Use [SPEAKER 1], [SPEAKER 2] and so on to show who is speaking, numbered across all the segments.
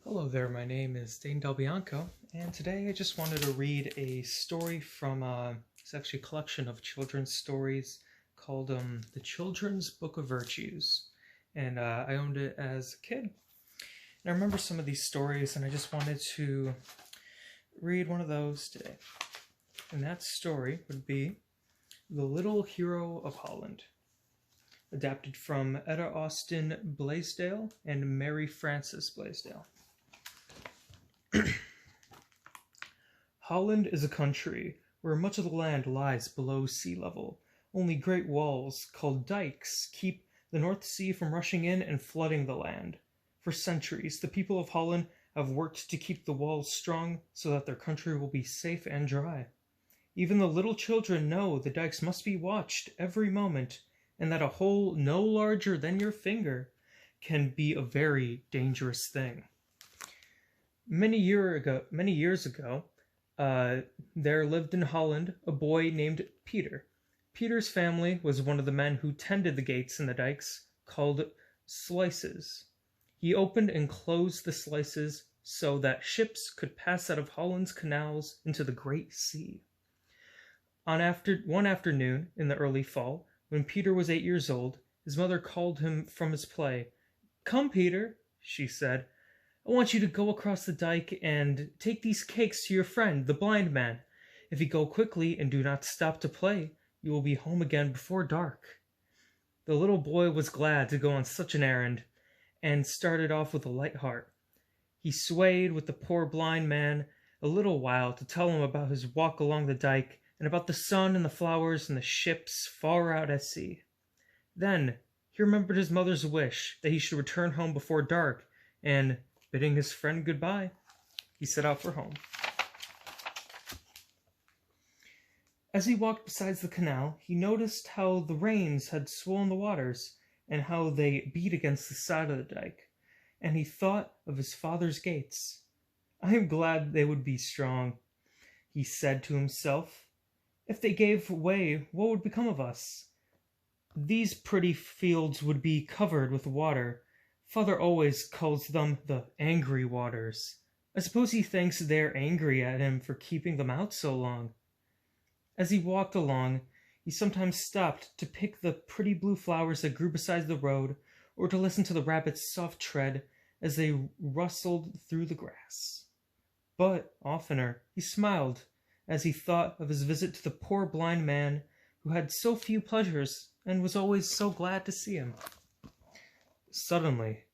[SPEAKER 1] Hello there, my name is Dane and today I just wanted to read a story from, it's actually a collection of children's stories called The Children's Book of Virtues, and I owned it as a kid. And I remember some of these stories, and I just wanted to read one of those today. And that story would be The Little Hero of Holland, adapted from Etta Austin Blaisdell and Mary Frances Blaisdell. Holland is a country where much of the land lies below sea level. Only great walls, called dikes, keep the North Sea from rushing in and flooding the land. For centuries, the people of Holland have worked to keep the walls strong so that their country will be safe and dry. Even the little children know the dikes must be watched every moment, and that a hole no larger than your finger can be a very dangerous thing. Many years ago, there lived in Holland a boy named Peter. Peter's family was one of the men who tended the gates and the dikes, called sluices. He opened and closed the sluices so that ships could pass out of Holland's canals into the great sea. One afternoon in the early fall, when Peter was 8 years old, his mother called him from his play. "Come, Peter," she said. "I want you to go across the dike and take these cakes to your friend, the blind man. If you go quickly and do not stop to play, you will be home again before dark." The little boy was glad to go on such an errand, and started off with a light heart. He swayed with the poor blind man a little while to tell him about his walk along the dike, and about the sun and the flowers and the ships far out at sea. Then he remembered his mother's wish that he should return home before dark, and bidding his friend goodbye, he set out for home. As he walked beside the canal, he noticed how the rains had swollen the waters, and how they beat against the side of the dike, and he thought of his father's gates. "I am glad they would be strong," he said to himself. "If they gave way, what would become of us? These pretty fields would be covered with water. Father always calls them the angry waters. I suppose he thinks they're angry at him for keeping them out so long." As he walked along, he sometimes stopped to pick the pretty blue flowers that grew beside the road, or to listen to the rabbits' soft tread as they rustled through the grass. But oftener he smiled as he thought of his visit to the poor blind man who had so few pleasures and was always so glad to see him. Suddenly,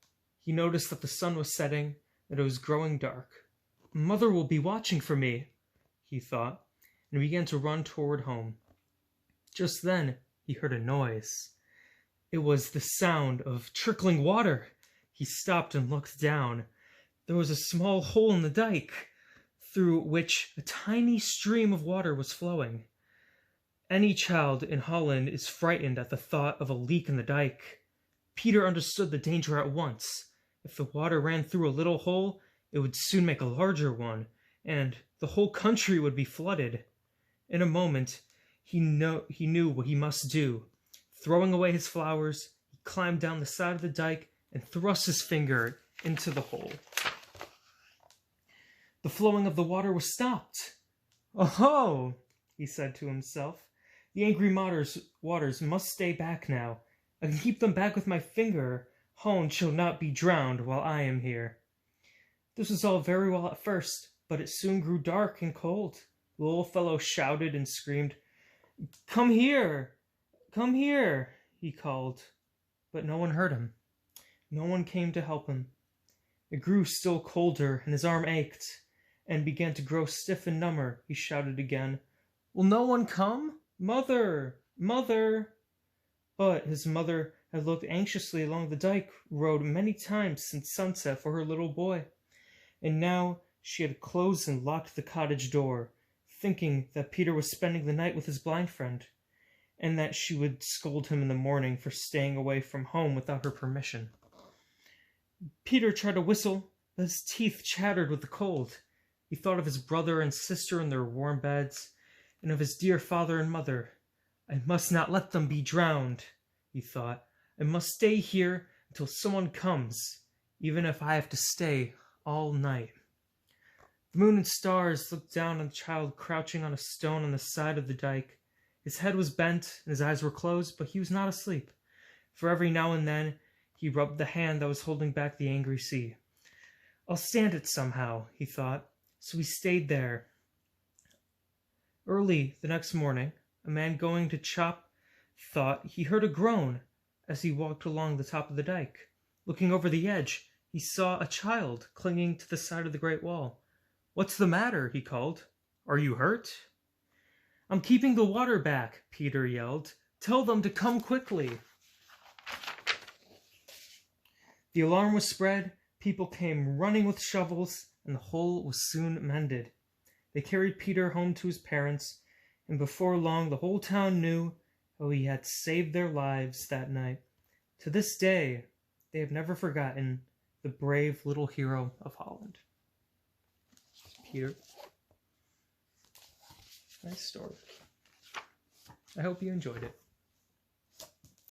[SPEAKER 1] he noticed that the sun was setting and it was growing dark. "Mother will be watching for me," he thought, and began to run toward home. Just then, he heard a noise. It was the sound of trickling water. He stopped and looked down. There was a small hole in the dike, through which a tiny stream of water was flowing. Any child in Holland is frightened at the thought of a leak in the dike. Peter understood the danger at once. If the water ran through a little hole, it would soon make a larger one, and the whole country would be flooded. In a moment, he knew what he must do. Throwing away his flowers, he climbed down the side of the dike and thrust his finger into the hole. The flowing of the water was stopped. "Oh!" he said to himself. "The angry waters must stay back now. I can keep them back with my finger. Holland shall not be drowned while I am here." This was all very well at first, but it soon grew dark and cold. The little fellow shouted and screamed. "Come here! Come here!" he called. But no one heard him. No one came to help him. It grew still colder, and his arm ached, and began to grow stiff and number. He shouted again, "Will no one come? Mother! Mother!" But his mother had looked anxiously along the dike road many times since sunset for her little boy, and now she had closed and locked the cottage door, thinking that Peter was spending the night with his blind friend, and that she would scold him in the morning for staying away from home without her permission. Peter tried to whistle, but his teeth chattered with the cold. He thought of his brother and sister in their warm beds, and of his dear father and mother. "I must not let them be drowned," he thought. "I must stay here until someone comes, even if I have to stay all night. The moon and stars looked down on the child crouching on a stone on the side of the dike. His head was bent and his eyes were closed, but he was not asleep, for every now and then he rubbed the hand that was holding back the angry sea. I'll stand it somehow, he thought, so he stayed there. Early the next morning, a man going to chop thought he heard a groan as he walked along the top of the dike. Looking over the edge, he saw a child clinging to the side of the great wall. "What's the matter?" he called. "Are you hurt?" "I'm keeping the water back," Peter yelled. "Tell them to come quickly." The alarm was spread, people came running with shovels, and the hole was soon mended. They carried Peter home to his parents, and before long the whole town knew how he had saved their lives that night. To this day, they have never forgotten the brave little hero of Holland. Peter. Nice story. I hope you enjoyed it.